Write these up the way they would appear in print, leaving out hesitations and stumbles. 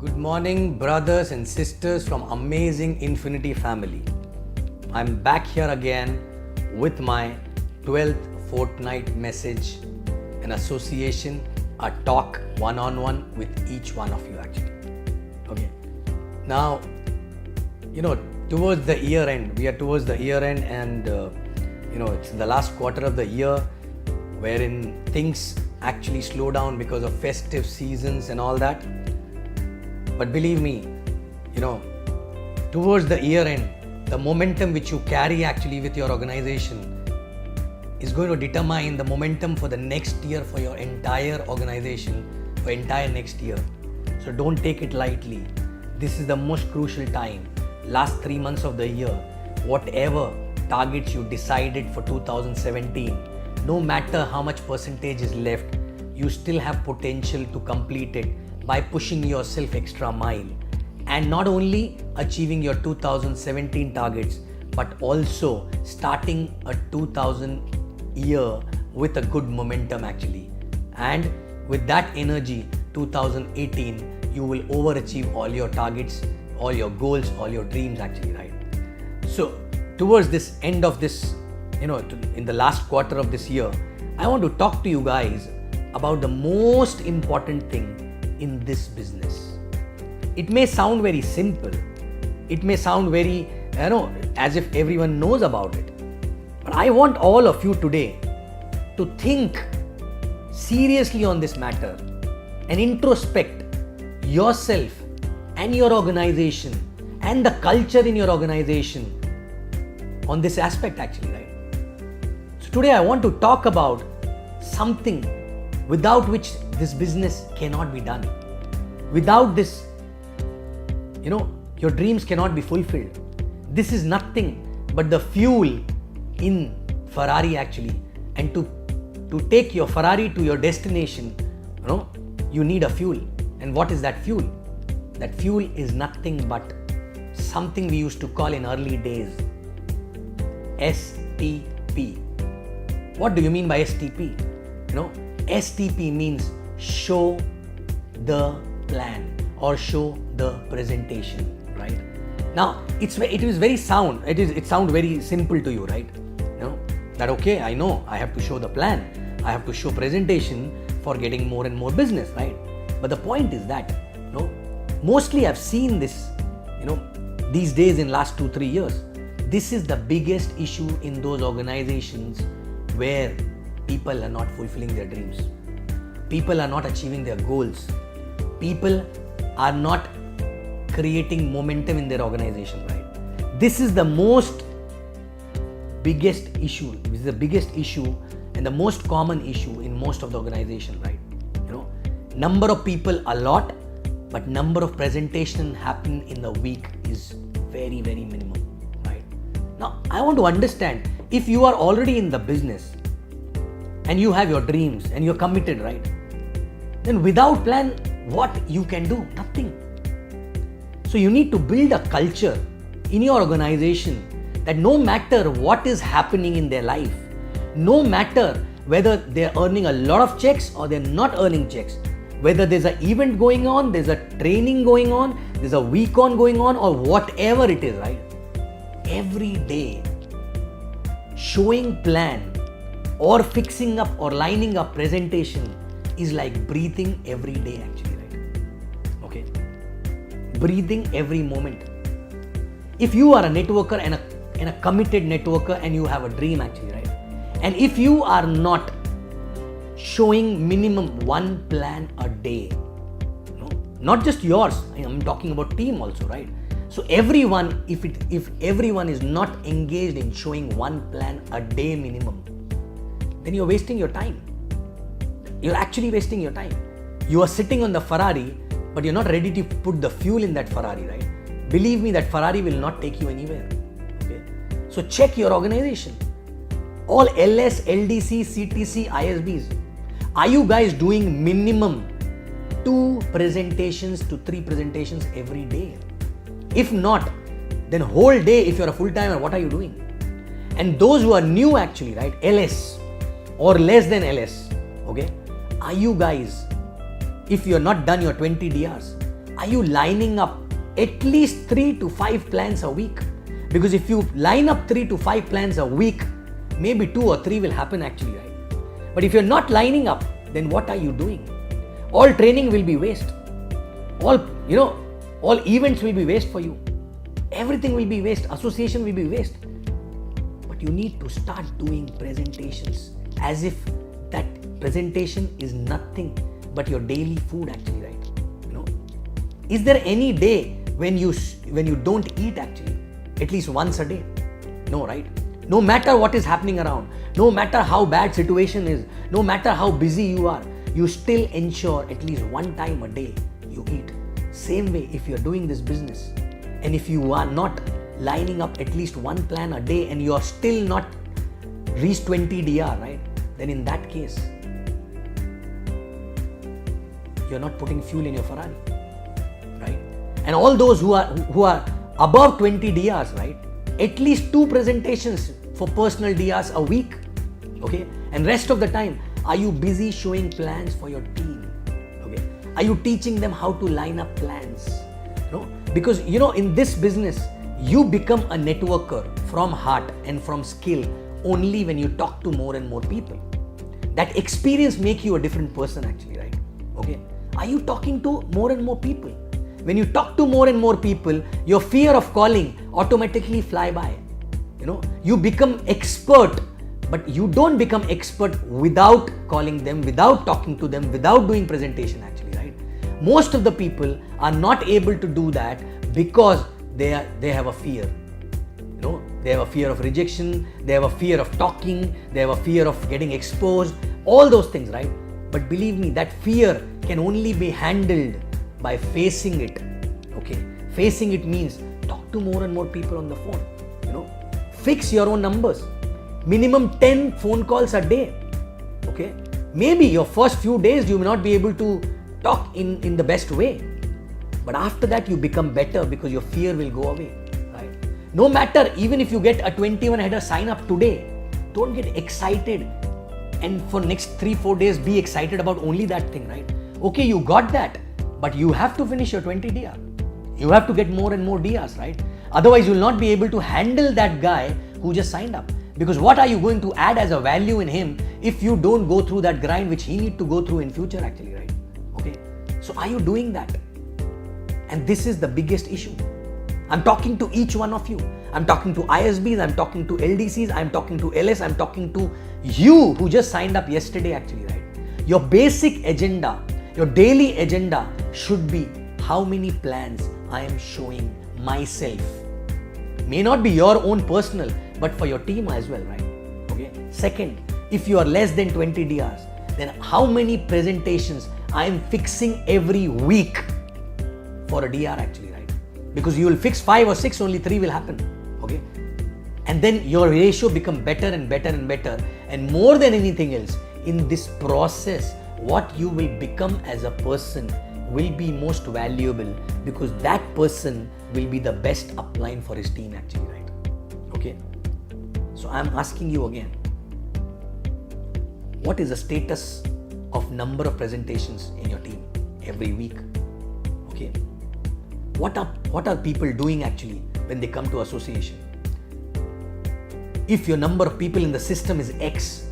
Good morning, brothers and sisters from amazing Infiniti family. I'm back here again with my 12th Fortnight message, an association, a talk one-on-one with each one of you actually. Okay. Now, towards the year end, we are towards the year end and it's the last quarter of the year wherein things actually slow down because of festive seasons and all that. But believe me, towards the year end, the momentum which you carry actually with your organization is going to determine the momentum for the next year for your entire organization, for entire next year. So don't take it lightly. This is the most crucial time. Last 3 months of the year, whatever targets you decided for 2017, no matter how much percentage is left, you still have potential to complete it by pushing yourself extra mile and not only achieving your 2017 targets but also starting a 2000 year with a good momentum actually, and with that energy 2018 you will overachieve all your targets, all your goals, all your dreams actually, right? So towards this end of this, in the last quarter of this year, I want to talk to you guys about the most important thing in this business. It may sound very simple. It may sound very, as if everyone knows about it. But I want all of you today to think seriously on this matter and introspect yourself and your organization and the culture in your organization on this aspect actually, right? So today I want to talk about something without which this business cannot be done. Without this, your dreams cannot be fulfilled. This is nothing but the fuel in Ferrari actually. And to take your Ferrari to your destination, you need a fuel. And what is that fuel? That fuel is nothing but something we used to call in early days STP. What do you mean by STP? STP means show the plan or show the presentation, right? Now it is very sound. It sounds very simple to you, right? That okay, I know I have to show the plan, I have to show presentation for getting more and more business, right? But the point is that mostly I've seen this these days in last 2-3 years. This is the biggest issue in those organizations where people are not fulfilling their dreams. People are not achieving their goals. People are not creating momentum in their organization, right? This is the biggest issue. This is the biggest issue and the most common issue in most of the organization, right? Number of people a lot, but number of presentation happen in the week is very, very minimum, right? Now, I want to understand, if you are already in the business and you have your dreams and you're committed, right? Then without plan, what you can do? Nothing. So you need to build a culture in your organization that no matter what is happening in their life, no matter whether they're earning a lot of checks or they're not earning checks, whether there's an event going on, there's a training going on, there's a week on going on, or whatever it is, right? Every day, showing plan or fixing up or lining up presentation is like breathing every day actually, right? Okay? Breathing every moment. If you are a networker and a committed networker and you have a dream actually, right? And if you are not showing minimum one plan a day, not just yours, I'm talking about team also, right? So everyone, if everyone is not engaged in showing one plan a day minimum, then you're wasting your time. You're actually wasting your time. You are sitting on the Ferrari, but you're not ready to put the fuel in that Ferrari, right? Believe me, that Ferrari will not take you anywhere. Okay? So check your organization. All LS, LDC, CTC, ISBs. Are you guys doing minimum 2 presentations to 3 presentations every day? If not, then whole day, if you're a full-timer, what are you doing? And those who are new actually, right? LS or less than LS, okay? Are you guys, if you're not done your 20 DRs, Are you lining up at least 3 to 5 plans a week? Because if you line up 3 to 5 plans a week, maybe 2 or 3 will happen actually, right? But if you're not lining up, then what are you doing? All training will be waste. All events will be waste for you. Everything will be waste. Association will be waste. But you need to start doing presentations as if that presentation is nothing but your daily food actually, right? Is there any day when you don't eat actually? At least once a day? No, right? No matter what is happening around, no matter how bad situation is, no matter how busy you are, you still ensure at least one time a day you eat. Same way if you're doing this business and if you are not lining up at least one plan a day and you are still not reached 20 DR, right? Then in that case, you're not putting fuel in your Ferrari, right? And all those who are above 20 DRs, right? At least 2 presentations for personal DRs a week, okay? And rest of the time, are you busy showing plans for your team? Okay? Are you teaching them how to line up plans? Because in this business, you become a networker from heart and from skill only when you talk to more and more people. That experience makes you a different person actually, right? Okay? Are you talking to more and more people? When you talk to more and more people, your fear of calling automatically fly by. You become expert, but you don't become expert without calling them, without talking to them, without doing presentation actually, right? Most of the people are not able to do that because they have a fear. They have a fear of rejection, they have a fear of talking, they have a fear of getting exposed, all those things, right? But believe me, that fear can only be handled by facing it. Okay, facing it means talk to more and more people on the phone. Fix your own numbers. Minimum 10 phone calls a day. Okay, maybe your first few days you may not be able to talk in the best way, but after that you become better because your fear will go away, right? No matter, even if you get a 21 header sign up today, don't get excited and for next 3-4 days be excited about only that thing, right? Okay, you got that, but you have to finish your 20 DR. You have to get more and more DRs, right? Otherwise, you will not be able to handle that guy who just signed up. Because what are you going to add as a value in him if you don't go through that grind which he need to go through in future actually, right? Okay. So are you doing that? And this is the biggest issue. I'm talking to each one of you. I'm talking to ISBs, I'm talking to LDCs, I'm talking to LS, I'm talking to you who just signed up yesterday actually, right? Your basic agenda, your daily agenda should be how many plans I am showing myself. May not be your own personal, but for your team as well, right? Okay. Second, if you are less than 20 DRs, then how many presentations I am fixing every week for a DR actually, right? Because you will fix 5 or 6, only 3 will happen. Okay. And then your ratio become better and better and better. And more than anything else, in this process, what you will become as a person will be most valuable because that person will be the best upline for his team actually, right? Okay. So I'm asking you again, what is the status of number of presentations in your team every week? Okay. What are people doing actually when they come to association? If your number of people in the system is X,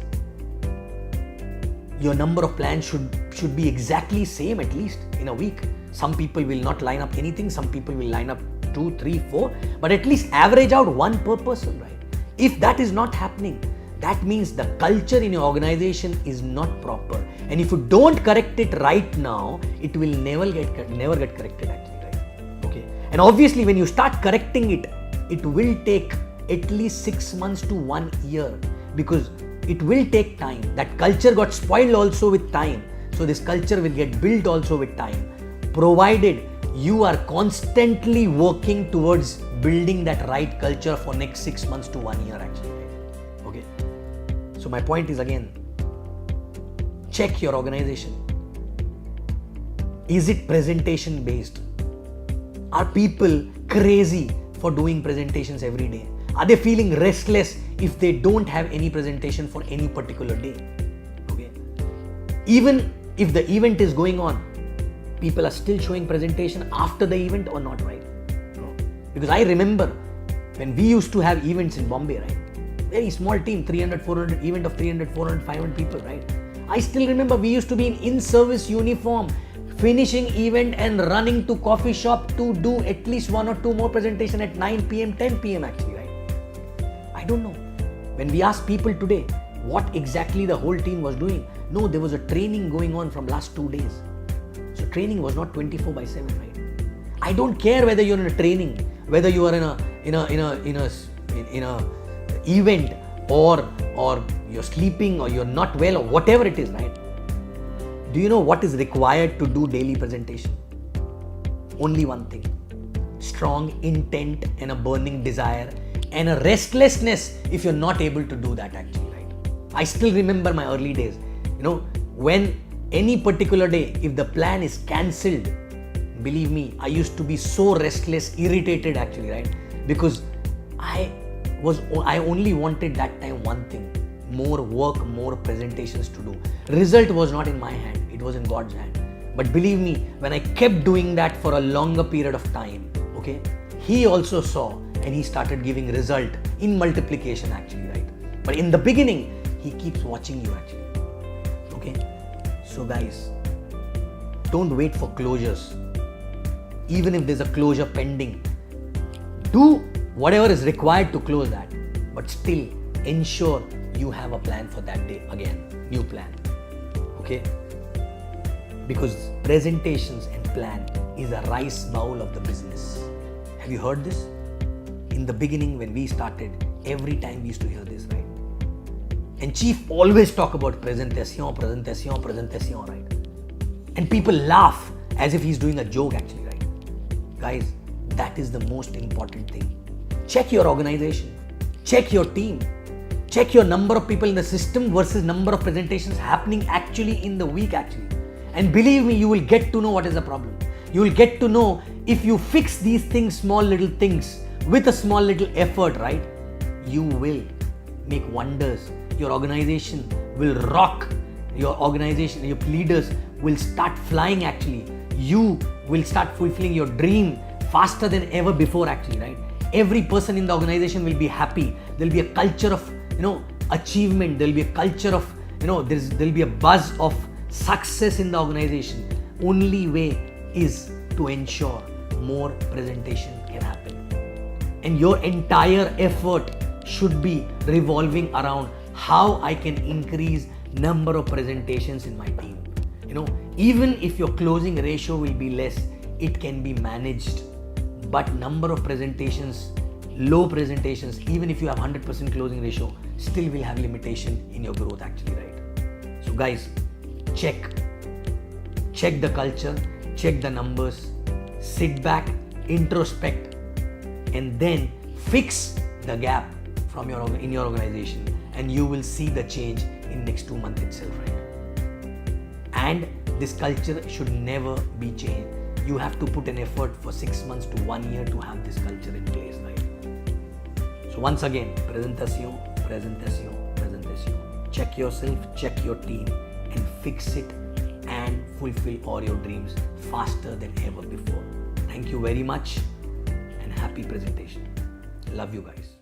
your number of plans should be exactly same at least in a week. Some people will not line up anything, some people will line up 2, 3, 4, but at least average out 1 per person, right? If that is not happening, that means the culture in your organization is not proper. And if you don't correct it right now, it will never get corrected actually, right? Okay. And obviously when you start correcting it, it will take at least 6 months to 1 year because it will take time. That culture got spoiled also with time. So this culture will get built also with time, provided you are constantly working towards building that right culture for next 6 months to 1 year actually. Okay. So my point is again, check your organization. Is it presentation based? Are people crazy for doing presentations every day? Are they feeling restless if they don't have any presentation for any particular day? Okay. Even if the event is going on, people are still showing presentation after the event or not, right? No. Because I remember when we used to have events in Bombay, right? Very small team, 300, 400, event of 300, 400, 500 people, right? I still remember we used to be in service uniform, finishing event and running to coffee shop to do at least 1 or 2 more presentation at 9 p.m., 10 p.m. actually, right? I don't know. When we ask people today what exactly the whole team was doing, no, there was a training going on from last 2 days. So training was not 24/7, right? I don't care whether you're in a training, whether you are in a event or you're sleeping or you're not well or whatever it is, right? Do you know what is required to do daily presentation? Only one thing: strong intent and a burning desire and a restlessness if you're not able to do that actually, right? I still remember my early days, when any particular day, if the plan is cancelled, believe me, I used to be so restless, irritated actually, right? Because I only wanted that time one thing: more work, more presentations to do. Result was not in my hand, it was in God's hand. But believe me, when I kept doing that for a longer period of time, okay, He also saw and He started giving result in multiplication actually, right? But in the beginning, He keeps watching you actually, okay? So guys, don't wait for closures. Even if there's a closure pending, do whatever is required to close that, but still ensure you have a plan for that day. Again, new plan, okay? Because presentations and plan is a rice bowl of the business. Have you heard this? In the beginning when we started, every time we used to hear this, right? And Chief always talk about presentation, presentation, presentation, right? And people laugh as if he's doing a joke actually, right? Guys, that is the most important thing. Check your organization, check your team, check your number of people in the system versus number of presentations happening actually in the week actually. And believe me, you will get to know what is the problem. You will get to know if you fix these things, small little things with a small little effort, right? You will make wonders. Your organization will rock. Your organization, your leaders will start flying actually. You will start fulfilling your dream faster than ever before actually, right? Every person in the organization will be happy. There'll be a culture of, achievement. There'll be a culture of, there'll be a buzz of success in the organization. Only way is to ensure more presentation can happen. And your entire effort should be revolving around how I can increase number of presentations in my team. Even if your closing ratio will be less, it can be managed. But number of presentations, low presentations, even if you have 100% closing ratio, still will have limitation in your growth actually, right? So guys, check the culture, check the numbers, sit back, introspect, and then fix the gap in your organization, and you will see the change in next 2 months itself, right? And this culture should never be changed. You have to put an effort for 6 months to 1 year to have this culture in place, right? So once again, presentation, presentation, presentation. Check yourself, check your team, and fix it and fulfill all your dreams faster than ever before. Thank you very much and happy presentation. Love you guys.